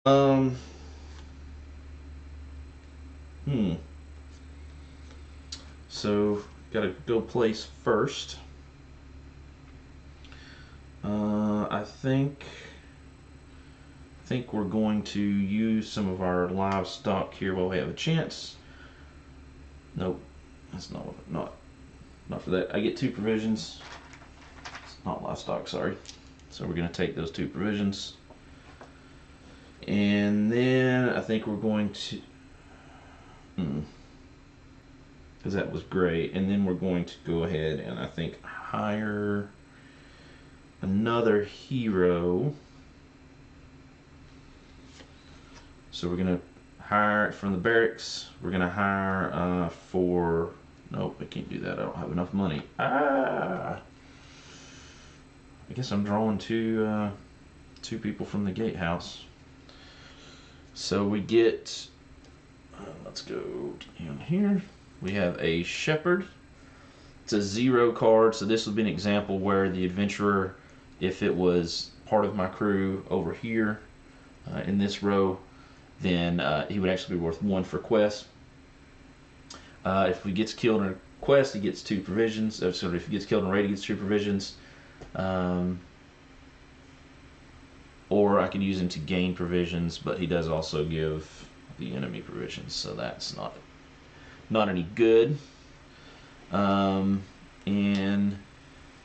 Um, hmm. So, gotta go place first. I think we're going to use some of our livestock here while we have a chance. Nope, that's not for that. I get 2 provisions. It's not livestock, sorry. So we're gonna take those 2 provisions. And then I think we're going to, because that was great. And then we're going to go ahead and I think hire another hero. So we're gonna hire from the barracks. We're gonna hire for. Nope, I can't do that. I don't have enough money. I guess I'm drawing two people from the gatehouse. So we get. Let's go down here. We have a shepherd. It's a 0 card. So this would be an example where the adventurer, if it was part of my crew over here in this row, then he would actually be worth 1 for quest. If he gets killed in a quest, he gets 2 provisions. So if he gets killed in a raid, he gets 2 provisions. Or I could use him to gain provisions, but he does also give the enemy provisions, so that's not any good. And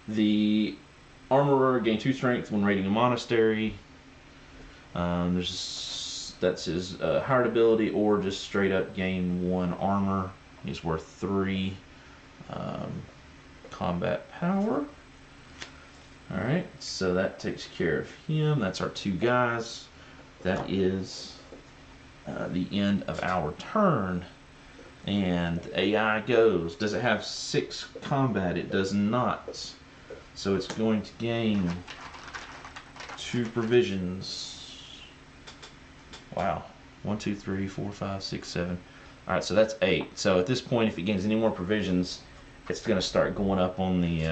the armorer gain 2 strength when raiding a monastery. That's his hired ability, or just straight up gain 1 armor. He's worth 3 combat power. Alright, so that takes care of him. That's our 2 guys. That is the end of our turn. And AI goes. Does it have 6 combat? It does not. So it's going to gain 2 provisions. Wow. 1, 2, 3, 4, 5, 6, 7. Alright, so that's 8. So at this point, if it gains any more provisions, it's going to start going up on the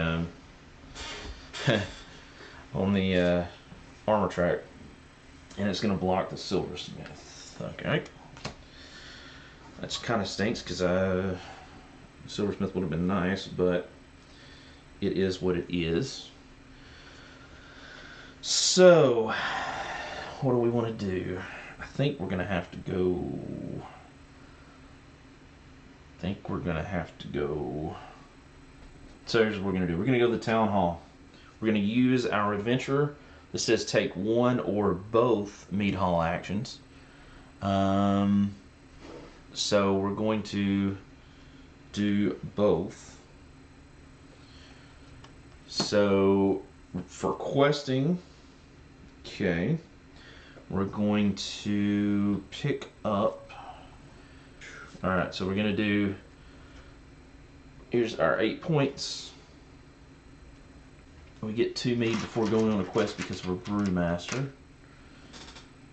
armor track, and it's going to block the silversmith. Okay, that's kind of stinks because silversmith would have been nice, but it is what it is. So what do we want to do? I think we're going to have to go. So here's what we're going to do. We're going to go to the town hall. We're going to use our adventurer. This says take 1 or both mead hall actions. So we're going to do both. So for questing, okay, we're going to pick up. Alright, so we're going to do, here's our 8 points. We get 2 mead before going on a quest because we're brewmaster.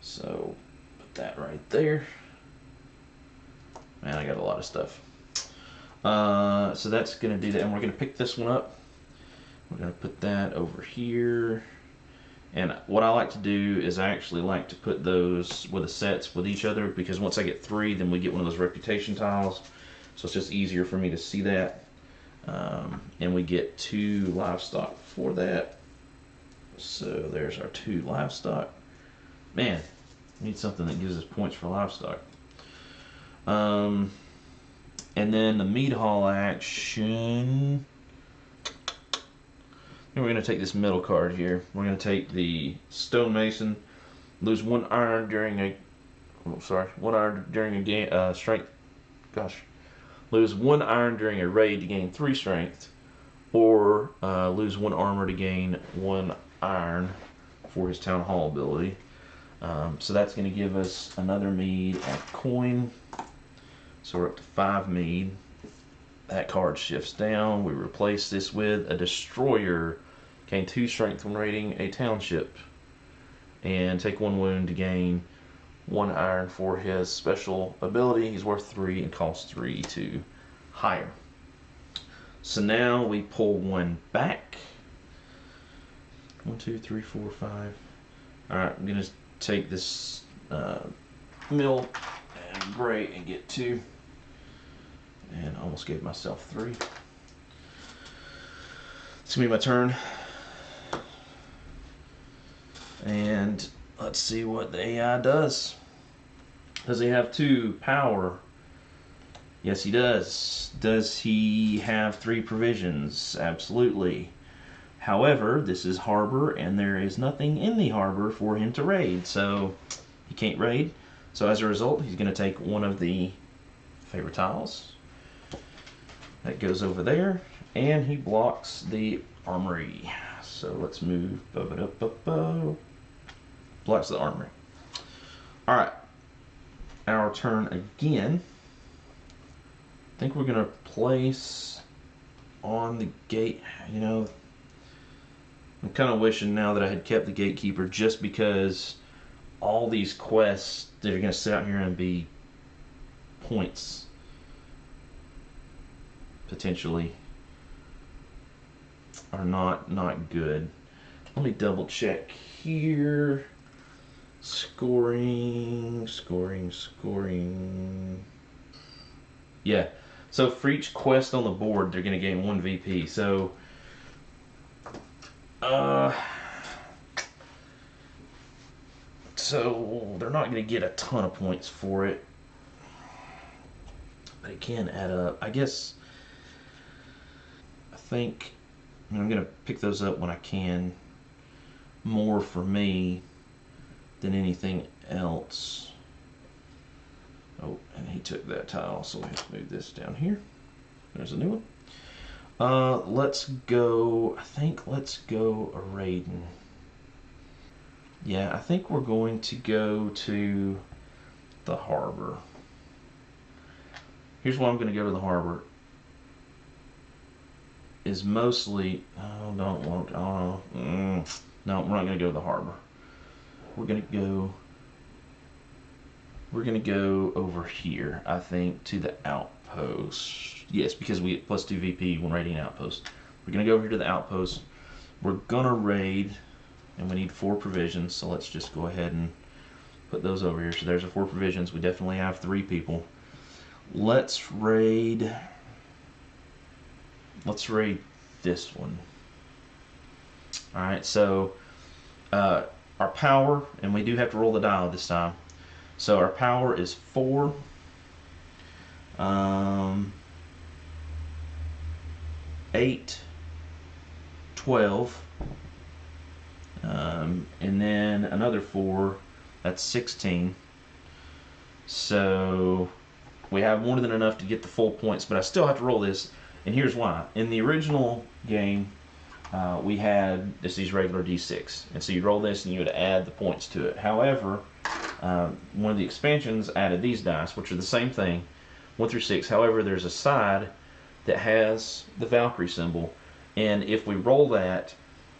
So put that right there. Man, I got a lot of stuff. So that's going to do that, and we're going to pick this one up. We're going to put that over here. And what I like to do is I actually like to put those with the sets with each other, because once I get 3, then we get one of those reputation tiles. So it's just easier for me to see that. And we get 2 livestock for that. So there's our 2 livestock. Man, we need something that gives us points for livestock. And then the mead hall action. And we're going to take this middle card here. We're going to take the stonemason. Lose 1 iron during a. Oh, sorry, 1 iron during a game. Strength. Gosh. Lose 1 iron during a raid to gain 3 strength, or lose 1 armor to gain 1 iron for his town hall ability. So that's going to give us another mead at coin. So we're up to 5 mead. That card shifts down. We replace this with a destroyer. Gain 2 strength when raiding a township, and take 1 wound to gain 1 iron for his special ability. He's worth 3 and costs 3 to hire. So now we pull 1 back. 1, 2, 3, 4, 5. Alright, I'm going to take this middle and gray and get 2. And I almost gave myself 3. It's gonna be my turn. And let's see what the AI does. Does he have 2 power? Yes, he does. Does he have 3 provisions? Absolutely. However, this is harbor, and there is nothing in the harbor for him to raid, so he can't raid. So as a result, he's going to take one of the favorite tiles. That goes over there, and he blocks the armory. So let's move. Blocks the armory. All right, our turn again. I think we're going to place on the gate, you know, I'm kind of wishing now that I had kept the gatekeeper, just because all these quests that are going to sit out here and be points, potentially, are not good. Let me double check here. Scoring. Yeah. So for each quest on the board, they're going to gain 1 VP. So, so they're not going to get a ton of points for it, but it can add up. I guess, I think, I'm going to pick those up when I can, more for me than anything else. Oh, and he took that tile, so we have to move this down here. There's a new one. Let's go, I think let's go a raiding. Yeah, I think we're going to go to the harbor. Here's why I'm going to go to the harbor. Is mostly, oh, no, we're not going to go to the harbor. We're going to go over here, I think, to the outpost. Yes, because we get plus 2 VP when raiding an outpost. We're going to go over here to the outpost. We're going to raid, and we need 4 provisions, so let's just go ahead and put those over here. So there's our 4 provisions. We definitely have 3 people. Let's raid this one. Alright, so our power, and we do have to roll the dial this time. So our power is 4. 8, 12, and then another 4, that's 16. So we have more than enough to get the full points, but I still have to roll this, and here's why. In the original game, we had these regular D6, and so you roll this and you would add the points to it. However, one of the expansions added these dice, which are the same thing, 1 through 6. However, there's a side that has the Valkyrie symbol, and if we roll that,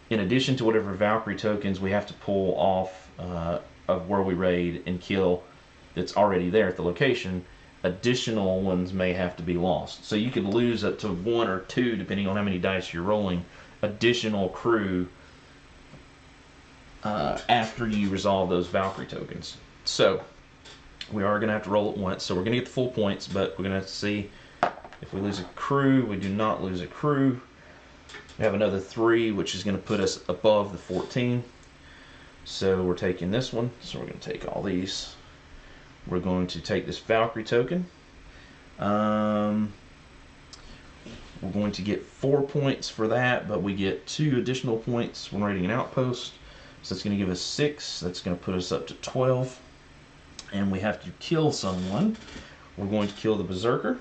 in addition to whatever Valkyrie tokens we have to pull off of where we raid and kill that's already there at the location, additional ones may have to be lost. So you could lose up to 1 or 2, depending on how many dice you're rolling, additional crew after you resolve those Valkyrie tokens. So we are going to have to roll it once, so we're going to get the full points, but we're going to see if we lose a crew. We do not lose a crew. We have another 3, which is going to put us above the 14. So we're taking this one, so we're going to take all these. We're going to take this Valkyrie token. We're going to get 4 points for that, but we get 2 additional points when raiding an outpost. So that's going to give us 6. That's going to put us up to 12. And we have to kill someone. We're going to kill the Berserker,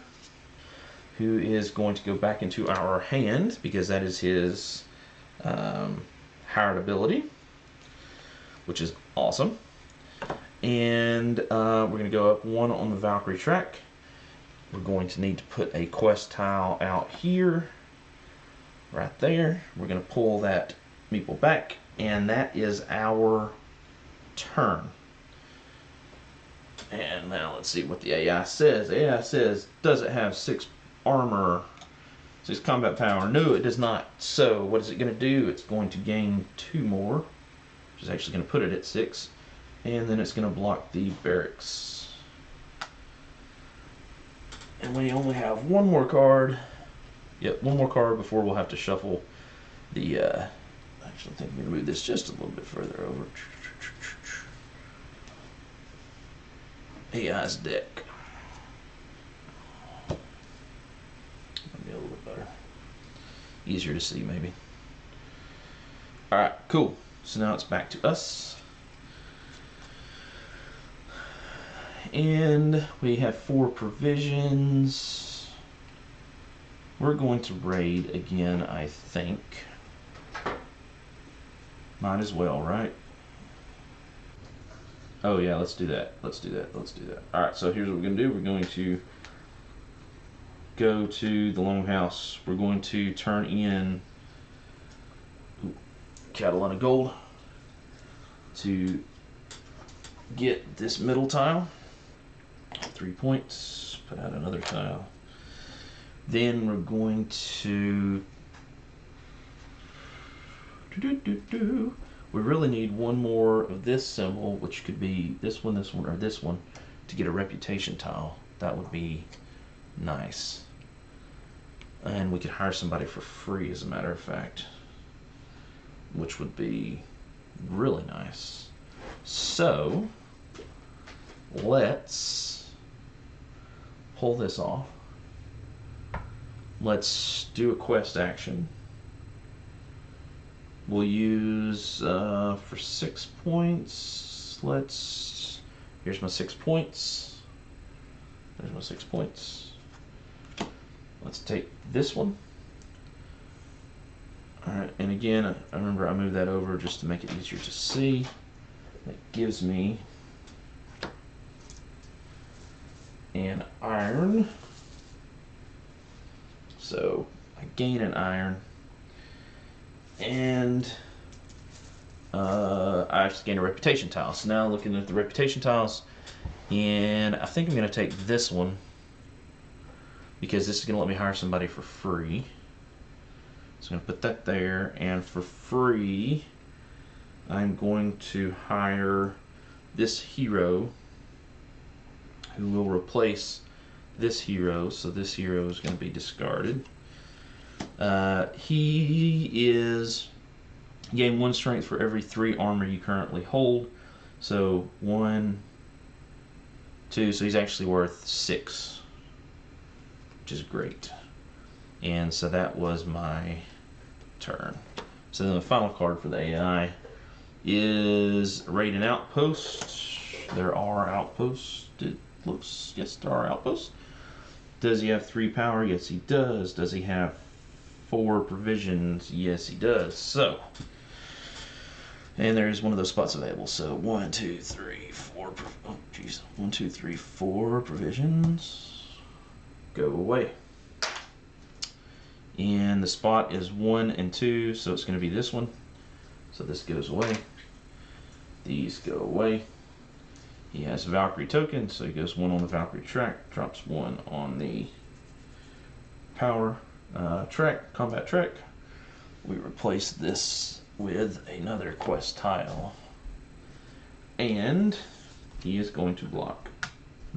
who is going to go back into our hand because that is his hired ability, which is awesome. And we're going to go up 1 on the Valkyrie track. We're going to need to put a quest tile out here, right there. We're going to pull that meeple back, and that is our turn. And now let's see what the AI says. The AI says, does it have 6 armor, 6 combat power? No, it does not. So what is it going to do? It's going to gain 2 more, which is actually going to put it at 6. And then it's going to block the barracks. And we only have one more card. Yep, one more card before we'll have to shuffle the... actually, I think I'm going to move this just a little bit further over. AI's deck. Might be a little bit better. Easier to see, maybe. Alright, cool. So now it's back to us. And we have 4 provisions. We're going to raid again, I think. Might as well, right? Oh yeah, let's do that. Let's do that. Let's do that. Alright, so here's what we're going to do. We're going to go to the Longhouse. We're going to turn in Catalan of Gold to get this middle tile. 3 points. Put out another tile. Then we're going to... We really need one more of this symbol, which could be this one, or this one, to get a reputation tile. That would be nice. And we could hire somebody for free, as a matter of fact, which would be really nice. So let's pull this off. Let's do a quest action. We'll use for 6 points. Here's my 6 points. There's my 6 points. Let's take this one. Alright, and again, I remember I moved that over just to make it easier to see. That gives me an iron. So I gain an iron. And I just gained a reputation tile. So now looking at the reputation tiles, and I think I'm going to take this one because this is going to let me hire somebody for free. So I'm going to put that there, and for free I'm going to hire this hero who will replace this hero. So this hero is going to be discarded. He is gain 1 strength for every 3 armor you currently hold. So 1, 2, so he's actually worth 6, which is great. And so that was my turn. So then the final card for the AI is Raid an Outpost. There are outposts. It looks, yes, there are outposts. Does he have 3 power? Yes, he does. Does he have 4 provisions? Yes, he does. So, and there's one of those spots available. So 1, 2, 3, 4. Oh, jeez. 1, 2, 3, 4 provisions. Go away. And the spot is 1 and 2, so it's going to be this one. So this goes away. These go away. He has a Valkyrie token, so he goes 1 on the Valkyrie track, drops 1 on the power track, combat track. We replace this with another quest tile, and he is going to block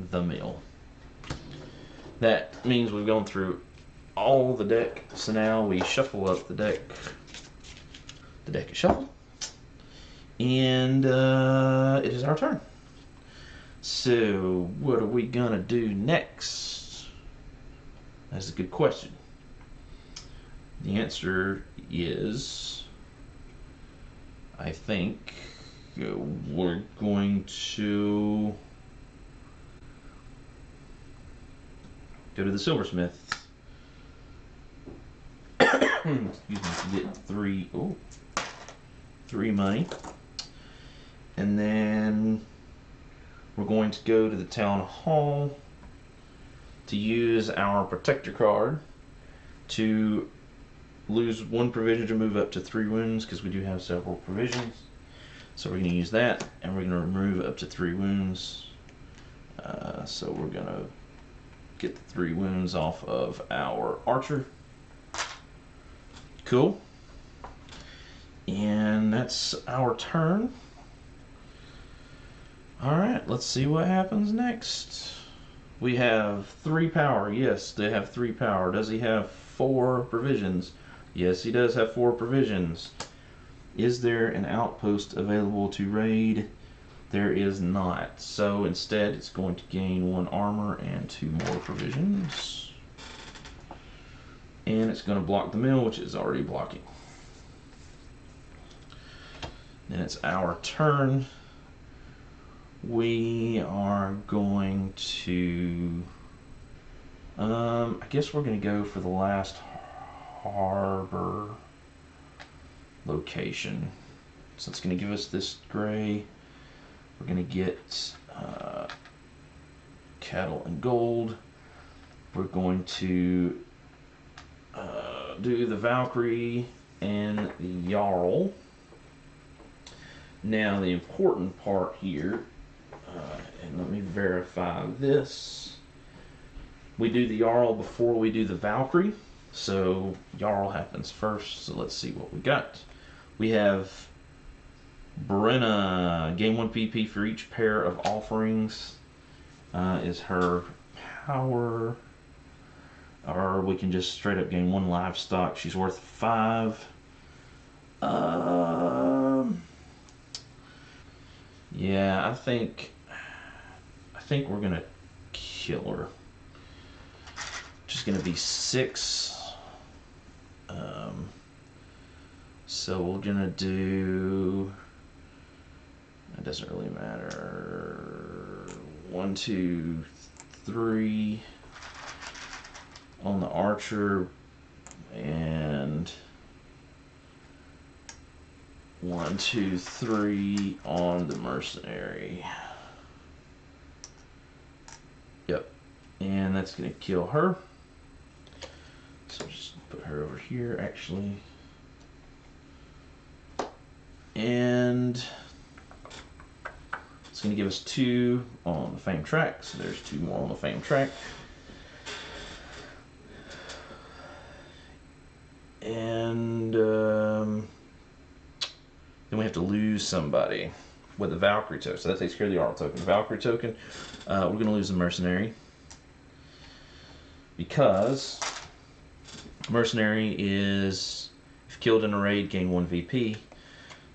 the mill. That means we've gone through all the deck, so now we shuffle up the deck. The deck is shuffled, and it is our turn. So what are we gonna do next? That's a good question. The answer is, I think we're going to go to the silversmith. Excuse me, to get 3 money, and then we're going to go to the town hall to use our protector card to lose 1 provision to move up to 3 wounds, because we do have several provisions. So we're going to use that, and we're going to remove up to 3 wounds. So we're going to get the 3 wounds off of our archer. Cool. And that's our turn. Alright, let's see what happens next. We have 3 power. Yes, they have 3 power. Does he have 4 provisions? Yes, he does have 4 provisions. Is there an outpost available to raid? There is not. So instead, it's going to gain 1 armor and 2 more provisions. And it's going to block the mill, which is already blocking. Then it's our turn. We are going to... I guess we're going to go for the last harbor location. So it's going to give us this gray. We're going to get cattle and gold. We're going to do the Valkyrie and the Jarl. Now the important part here, and let me verify this. We do the Jarl before we do the Valkyrie. So Jarl happens first. So let's see what we got. We have Brenna, gain 1 PP for each pair of offerings is her power. Or we can just straight up gain 1 livestock. She's worth 5. Yeah, I think we're gonna kill her. Just gonna be 6. So we're gonna do. It doesn't really matter. 1, 2, 3 on the archer, and 1, 2, 3 on the mercenary. Yep, and that's gonna kill her. So just put her over here, actually. And it's gonna give us 2 on the fame track. So there's 2 more on the fame track. And then we have to lose somebody with the Valkyrie token. So that takes care of the Jarl token. The Valkyrie token, we're going to lose the mercenary. Because mercenary is, if killed in a raid, gain 1 VP.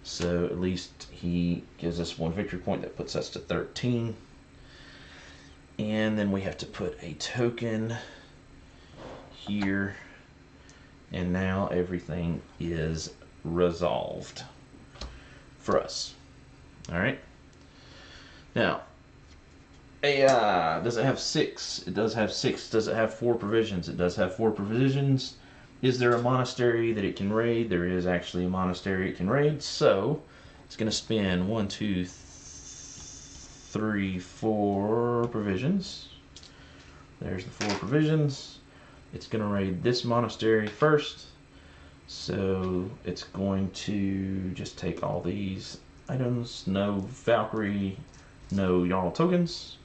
So at least he gives us 1 victory point. That puts us to 13. And then we have to put a token here. And now everything is resolved for us. Alright. Now, AI, does it have 6? It does have 6. Does it have 4 provisions? It does have 4 provisions. Is there a monastery that it can raid? There is actually a monastery it can raid. So, it's going to spend 1, 2, 3, 4 provisions. There's the 4 provisions. It's going to raid this monastery first. So it's going to just take all these items. No Valkyrie, no Jarl tokens.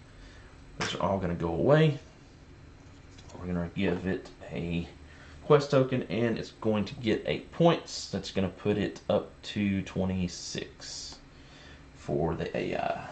Those are all going to go away. We're going to give it a quest token, and it's going to get 8 points. That's going to put it up to 26 for the AI.